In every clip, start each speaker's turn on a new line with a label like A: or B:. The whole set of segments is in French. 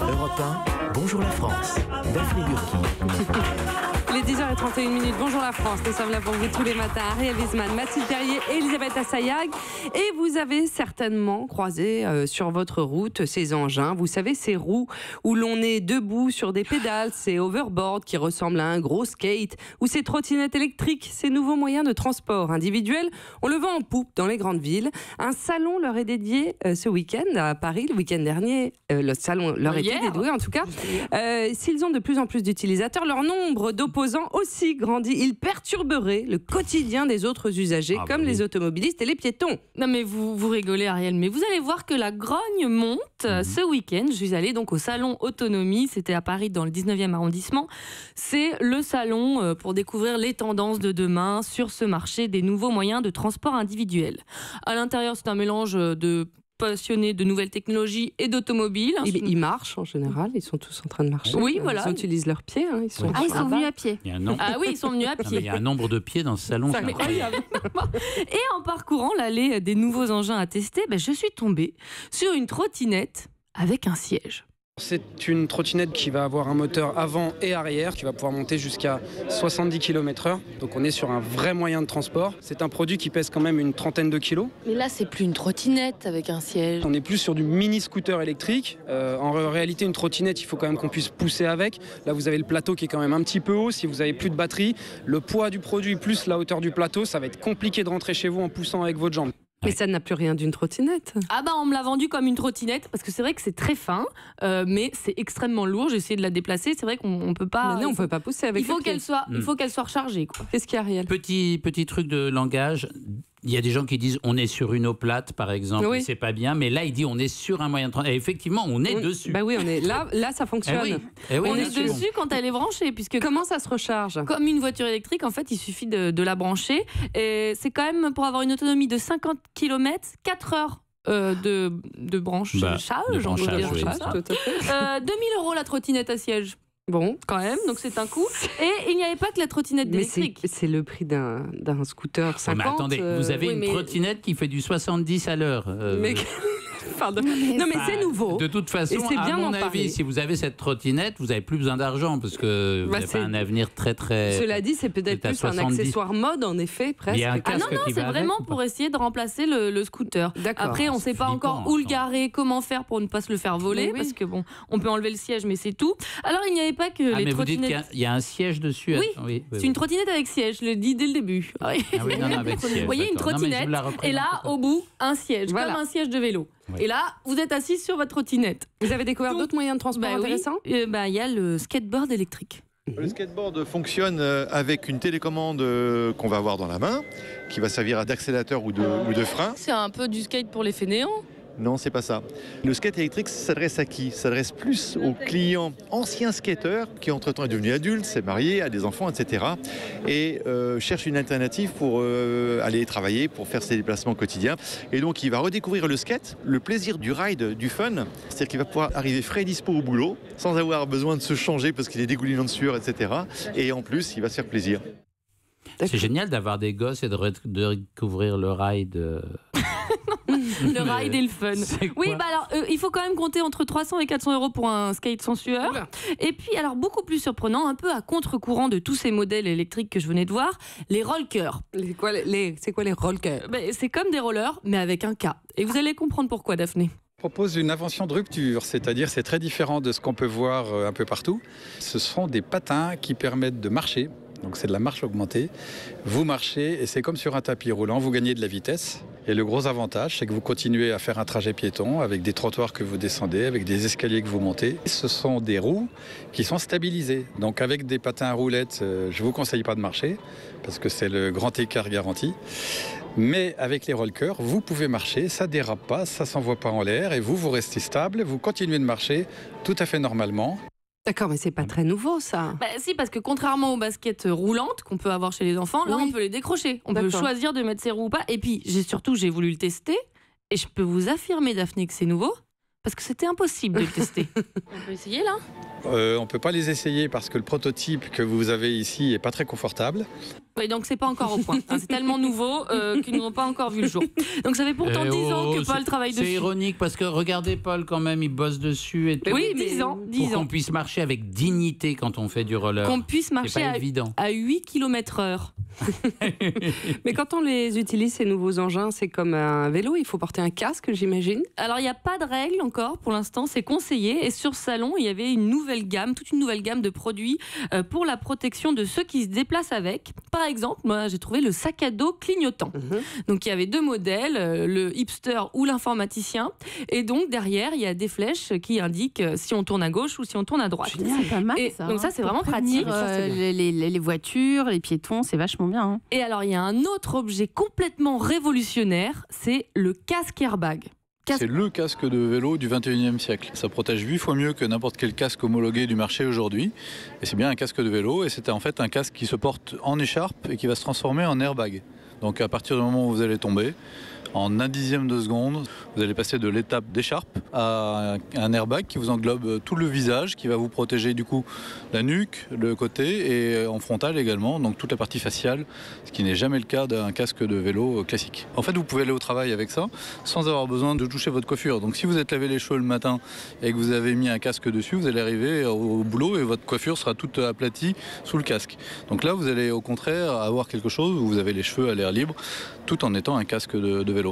A: Europe 1, bonjour la France. Daphné Burki.
B: Les 10h31, bonjour la France, nous sommes là pour vous tous les matins. Ariel Wiesman, Mathilde Perrier et Elisabeth Assayag. Et vous avez certainement croisé sur votre route ces engins. Vous savez, ces roues où l'on est debout sur des pédales, ces hoverboards qui ressemblent à un gros skate, ou ces trottinettes électriques, ces nouveaux moyens de transport individuels. On le vend en poupe dans les grandes villes. Un salon leur est dédié ce week-end à Paris. Le week-end dernier, le salon leur était dédié en tout cas. S'ils ont de plus en plus d'utilisateurs, leur nombre d'opposants aussi grandit. Ils perturberaient le quotidien des autres usagers, comme les automobilistes et les piétons.
C: Non mais vous rigolez Ariel, mais vous allez voir que la grogne monte ce week-end. Je suis allée donc au salon Autonomie, c'était à Paris dans le 19e arrondissement. C'est le salon pour découvrir les tendances de demain sur ce marché des nouveaux moyens de transport individuel. À l'intérieur, c'est un mélange de passionnés de nouvelles technologies et d'automobiles.
B: Ils marchent en général, ils sont tous en train de marcher.
C: Oui, voilà.
B: Ils utilisent leurs pieds. Ils sont
C: venus à pied.
D: Ah
C: oui, ils sont venus à pied.
D: Il y a un nombre de pieds dans ce salon.
C: C'est incroyable. Et en parcourant l'allée des nouveaux engins à tester, je suis tombée sur une trottinette avec un siège.
E: C'est une trottinette qui va avoir un moteur avant et arrière qui va pouvoir monter jusqu'à 70 km/h. Donc on est sur un vrai moyen de transport. C'est un produit qui pèse quand même une trentaine de kilos.
C: Mais là, c'est plus une trottinette avec un siège.
E: On est plus sur du mini-scooter électrique. En réalité, une trottinette, il faut quand même qu'on puisse pousser avec. Là, vous avez le plateau qui est quand même un petit peu haut. Si vous avez plus de batterie, le poids du produit plus la hauteur du plateau, ça va être compliqué de rentrer chez vous en poussant avec votre jambe.
B: Mais ça n'a plus rien d'une trottinette.
C: On me l'a vendu comme une trottinette parce que c'est vrai que c'est très fin, mais c'est extrêmement lourd. J'ai essayé de la déplacer. C'est vrai qu'on peut pas.
B: Mais non, on peut pas pousser avec.
C: Il faut qu'elle soit rechargée.
B: Qu'est-ce qu'il y a, Ariel ?
D: Petit truc de langage. Il y a des gens qui disent on est sur une eau plate, par exemple, oui. C'est pas bien. Mais là, il dit on est sur un moyen de transport. Et effectivement, on est dessus.
B: Bah oui, on est là, ça fonctionne.
C: On est dessus quand elle est branchée, puisque
B: comment ça se recharge ?
C: Comme une voiture électrique, en fait, il suffit de la brancher. Et c'est quand même pour avoir une autonomie de 50 km, 4 heures. De branchage,
B: tout à fait.
C: 2000 € la trottinette à siège. Bon, quand même, donc c'est un coût. Et il n'y avait pas que la trottinette électrique.
B: C'est le prix d'un scooter 50.
D: Mais attendez, vous avez une trottinette qui fait du 70 à l'heure.
B: Pardon. Non mais c'est nouveau.
D: De toute façon, à mon avis, si vous avez cette trottinette, vous n'avez plus besoin d'argent parce que vous n'avez pas un avenir très.
B: Cela dit, c'est peut-être plus 70. Un accessoire mode en effet, presque.
D: Il y a un casque qui
C: c'est
D: va
C: vraiment
D: avec,
C: pour essayer de remplacer le scooter.
B: D'accord.
C: Après, on ne sait pas encore où le garer, comment faire pour ne pas se le faire voler, parce que on peut enlever le siège, mais c'est tout. Alors il n'y avait pas que les trottinettes.
D: Vous dites qu'il y a un siège dessus.
C: Oui, c'est une trottinette avec siège. Je le dis dès le début.
D: Avec siège.
C: Vous voyez une trottinette et là, au bout, un siège, comme un siège de vélo. Oui. Et là, vous êtes assis sur votre trottinette.
B: Vous avez découvert d'autres moyens de transport intéressants ?
C: Il y a le skateboard électrique.
F: Le skateboard fonctionne avec une télécommande qu'on va avoir dans la main, qui va servir d'accélérateur ou de frein.
C: C'est un peu du skate pour les fainéants ?
F: Non, c'est pas ça. Le skate électrique s'adresse à qui ? S'adresse plus aux clients anciens skateurs qui entre-temps est devenu adulte, s'est marié, a des enfants, etc. Et cherche une alternative pour aller travailler, pour faire ses déplacements quotidiens. Et donc il va redécouvrir le skate, le plaisir du ride, du fun. C'est-à-dire qu'il va pouvoir arriver frais et dispo au boulot, sans avoir besoin de se changer parce qu'il est dégoulinant de sueur, etc. Et en plus, il va se faire plaisir.
D: C'est génial d'avoir des gosses et de découvrir le ride.
C: Le ride et le fun. Oui, il faut quand même compter entre 300 et 400 € pour un skate sans sueur. Oula. Et puis, alors beaucoup plus surprenant, un peu à contre-courant de tous ces modèles électriques que je venais de voir, les rollers.
B: C'est quoi les rollers ?
C: C'est comme des rollers, mais avec un K. Et vous allez comprendre pourquoi, Daphné.
G: Propose une invention de rupture, c'est-à-dire c'est très différent de ce qu'on peut voir un peu partout. Ce sont des patins qui permettent de marcher. Donc c'est de la marche augmentée. Vous marchez et c'est comme sur un tapis roulant, vous gagnez de la vitesse. Et le gros avantage, c'est que vous continuez à faire un trajet piéton avec des trottoirs que vous descendez, avec des escaliers que vous montez. Ce sont des roues qui sont stabilisées. Donc avec des patins à roulettes, je ne vous conseille pas de marcher parce que c'est le grand écart garanti. Mais avec les rollers, vous pouvez marcher, ça dérape pas, ça s'envoie pas en l'air et vous restez stable, vous continuez de marcher tout à fait normalement.
B: D'accord, mais c'est pas très nouveau ça.
C: Si, parce que contrairement aux baskets roulantes qu'on peut avoir chez les enfants, là on peut les décrocher. On peut choisir de mettre ses roues ou pas. Et puis j'ai voulu le tester et je peux vous affirmer, Daphné, que c'est nouveau. parce que c'était impossible de le tester. On peut essayer là ?
G: On ne peut pas les essayer parce que le prototype que vous avez ici n'est pas très confortable.
C: Oui, donc c'est pas encore au point. C'est tellement nouveau qu'ils n'ont pas encore vu le jour. Donc ça fait pourtant 10 ans que Paul travaille dessus.
D: C'est ironique parce que regardez Paul quand même, il bosse dessus et tout.
C: Oui, 10 ans.
D: Pour qu'on puisse marcher avec dignité quand on fait du roller.
C: Qu'on puisse marcher à 8 km/h.
B: Mais quand on les utilise, ces nouveaux engins, c'est comme un vélo, il faut porter un casque, j'imagine.
C: Alors il n'y a pas de règle encore pour l'instant, c'est conseillé. Et sur ce salon, il y avait toute une nouvelle gamme de produits pour la protection de ceux qui se déplacent avec. Par exemple, moi j'ai trouvé le sac à dos clignotant. Donc il y avait 2 modèles, le hipster ou l'informaticien. Et donc derrière, il y a des flèches qui indiquent si on tourne à gauche ou si on tourne à droite.
H: C'est pas mal ça.
C: Donc ça c'est vraiment pratique.
H: Les voitures, les piétons, c'est vachement bien. Hein.
C: Et alors il y a un autre objet complètement révolutionnaire, c'est le casque airbag.
G: C'est le casque de vélo du 21e siècle. Ça protège 8 fois mieux que n'importe quel casque homologué du marché aujourd'hui. Et c'est bien un casque de vélo et c'est en fait un casque qui se porte en écharpe et qui va se transformer en airbag. Donc à partir du moment où vous allez tomber, en 1/10 de seconde, vous allez passer de l'étape d'écharpe à un airbag qui vous englobe tout le visage, qui va vous protéger du coup la nuque, le côté et en frontal également, donc toute la partie faciale, ce qui n'est jamais le cas d'un casque de vélo classique. En fait, vous pouvez aller au travail avec ça sans avoir besoin de toucher votre coiffure. Donc si vous êtes lavé les cheveux le matin et que vous avez mis un casque dessus, vous allez arriver au boulot et votre coiffure sera toute aplatie sous le casque. Donc là, vous allez au contraire avoir quelque chose où vous avez les cheveux à l'air libre tout en étant un casque de vélo.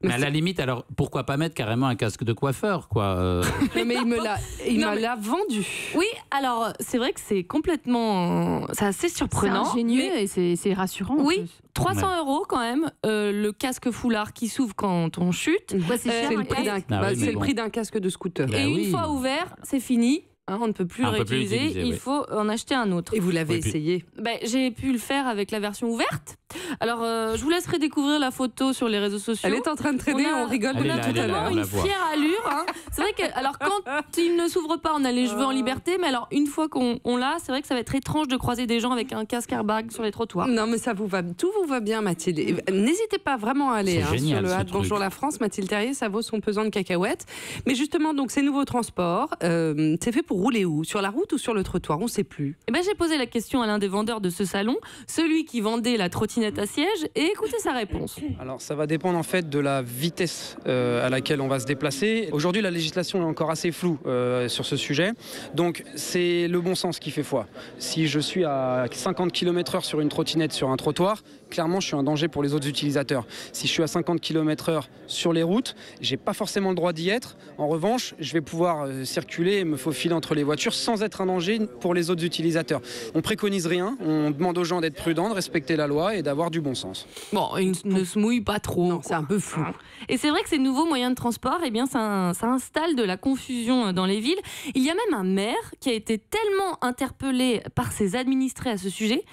D: Mais à la limite, alors pourquoi pas mettre carrément un casque de coiffeur, quoi
B: Mais il me l'a vendu.
C: Oui, alors c'est vrai que c'est complètement, c'est assez surprenant,
H: c'est ingénieux et c'est rassurant.
C: Oui, 300 € quand même, le casque foulard qui s'ouvre quand on chute.
B: C'est le prix d'un casque de scooter.
C: Et une fois ouvert, c'est fini. On ne peut plus le réutiliser, il faut en acheter un autre.
B: Et vous l'avez essayé ?
C: J'ai pu le faire avec la version ouverte. Alors, je vous laisserai découvrir la photo sur les réseaux sociaux.
B: Elle est en train de traîner, on rigole
C: on a vraiment une fière allure. Hein. C'est vrai que, alors, quand il ne s'ouvre pas, on a les cheveux en liberté, mais alors, une fois qu'on l'a, c'est vrai que ça va être étrange de croiser des gens avec un casque airbag sur les trottoirs.
B: Non, mais ça tout vous va bien, Mathilde. N'hésitez pas vraiment à aller
D: génial,
B: sur le Bonjour la France, Mathilde Terrier, ça vaut son pesant de cacahuètes. Mais justement, donc, ces nouveaux transports, c'est fait pour rouler où ? Sur la route ou sur le trottoir ? On ne sait plus.
C: J'ai posé la question à l'un des vendeurs de ce salon, celui qui vendait la trottinette à siège, et écoutez sa réponse.
E: Alors ça va dépendre en fait de la vitesse à laquelle on va se déplacer. Aujourd'hui la législation est encore assez floue sur ce sujet, donc c'est le bon sens qui fait foi. Si je suis à 50 km/h sur une trottinette sur un trottoir, clairement je suis un danger pour les autres utilisateurs. Si je suis à 50 km/h sur les routes, j'ai pas forcément le droit d'y être. En revanche, je vais pouvoir circuler et me faufiler entre les voitures sans être un danger pour les autres utilisateurs. On préconise rien, on demande aux gens d'être prudents, de respecter la loi et d'avoir du bon sens.
C: Bon, il ne se mouille pas trop.
B: Non, c'est un peu flou.
C: Et c'est vrai que ces nouveaux moyens de transport, ça installe de la confusion dans les villes. Il y a même un maire qui a été tellement interpellé par ses administrés à ce sujet,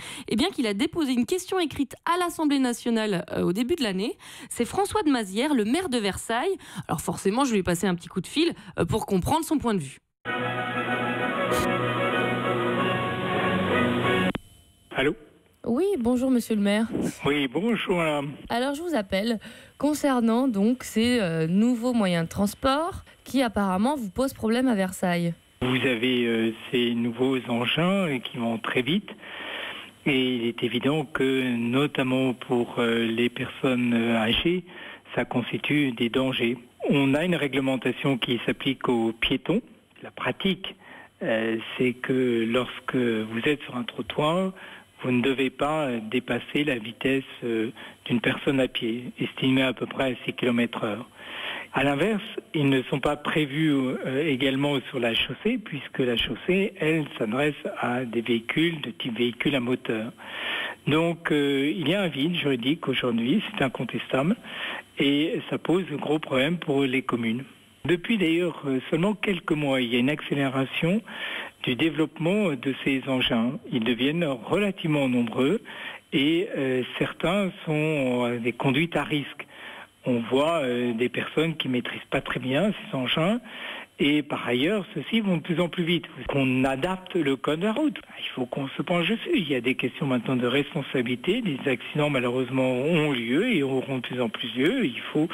C: qu'il a déposé une question écrite à l'Assemblée nationale au début de l'année. C'est François de Mazières, le maire de Versailles. Alors forcément, je lui ai passé un petit coup de fil pour comprendre son point de vue.
I: Allô ?
C: Oui, bonjour monsieur le maire.
I: Oui, bonjour madame.
C: Alors je vous appelle concernant donc ces nouveaux moyens de transport qui apparemment vous posent problème à Versailles.
I: Vous avez ces nouveaux engins qui vont très vite et il est évident que notamment pour les personnes âgées, ça constitue des dangers. On a une réglementation qui s'applique aux piétons. La pratique, c'est que lorsque vous êtes sur un trottoir, vous ne devez pas dépasser la vitesse d'une personne à pied, estimée à peu près à 6 km/h. À l'inverse, ils ne sont pas prévus également sur la chaussée, puisque la chaussée, elle, s'adresse à des véhicules de type véhicule à moteur. Donc, il y a un vide juridique aujourd'hui, c'est incontestable, et ça pose de gros problèmes pour les communes. Depuis d'ailleurs seulement quelques mois, il y a une accélération du développement de ces engins. Ils deviennent relativement nombreux et certains sont des conduites à risque. On voit des personnes qui ne maîtrisent pas très bien ces engins et par ailleurs, ceux-ci vont de plus en plus vite. Qu'on adapte le code de la route. Il faut qu'on se penche dessus. Il y a des questions maintenant de responsabilité. Les accidents malheureusement ont lieu et auront de plus en plus lieu. Il faut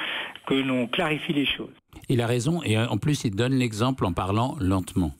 I: que l'on clarifie les choses.
D: Il a raison, et en plus, il donne l'exemple en parlant lentement.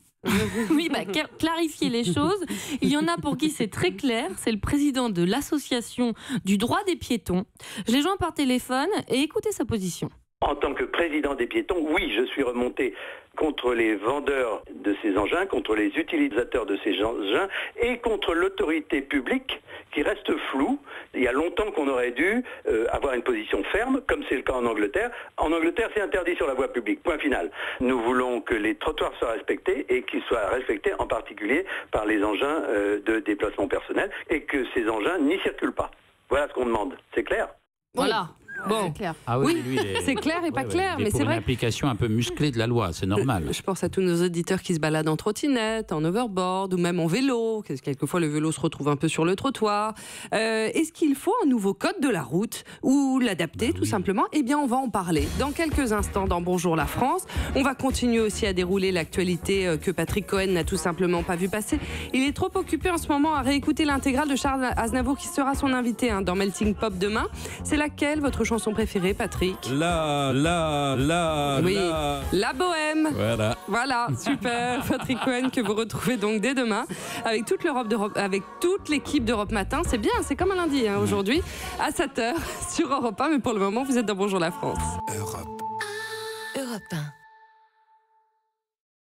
C: Oui, clarifier les choses. Il y en a pour qui c'est très clair. C'est le président de l'association du droit des piétons. Je l'ai joint par téléphone et écoutez sa position.
J: En tant que président des piétons, oui, je suis remonté contre les vendeurs de ces engins, contre les utilisateurs de ces engins et contre l'autorité publique qui reste floue. Il y a longtemps qu'on aurait dû avoir une position ferme, comme c'est le cas en Angleterre. En Angleterre, c'est interdit sur la voie publique, point final. Nous voulons que les trottoirs soient respectés et qu'ils soient respectés en particulier par les engins de déplacement personnel et que ces engins n'y circulent pas. Voilà ce qu'on demande, c'est clair ?
C: Voilà.
B: Bon,
H: c'est clair.
D: Ah
B: oui, c'est clair et pas clair, mais c'est vrai.
D: Une application un peu musclée de la loi, c'est normal.
B: Je pense à tous nos auditeurs qui se baladent en trottinette, en overboard ou même en vélo. Quelquefois, le vélo se retrouve un peu sur le trottoir. Est-ce qu'il faut un nouveau code de la route ou l'adapter tout simplement ? Eh bien, on va en parler dans quelques instants dans Bonjour la France. On va continuer aussi à dérouler l'actualité que Patrick Cohen n'a tout simplement pas vu passer. Il est trop occupé en ce moment à réécouter l'intégrale de Charles Aznavour qui sera son invité dans Melting Pop demain. C'est laquelle votre chanson préférée, Patrick ?
K: Oui,
B: La Bohème.
K: Voilà,
B: super. Patrick Cohen que vous retrouvez donc dès demain avec toute avec toute l'équipe d'Europe Matin. C'est bien, c'est comme un lundi aujourd'hui à 7h sur Europe 1. Mais pour le moment, vous êtes dans Bonjour la France.
A: Europe 1.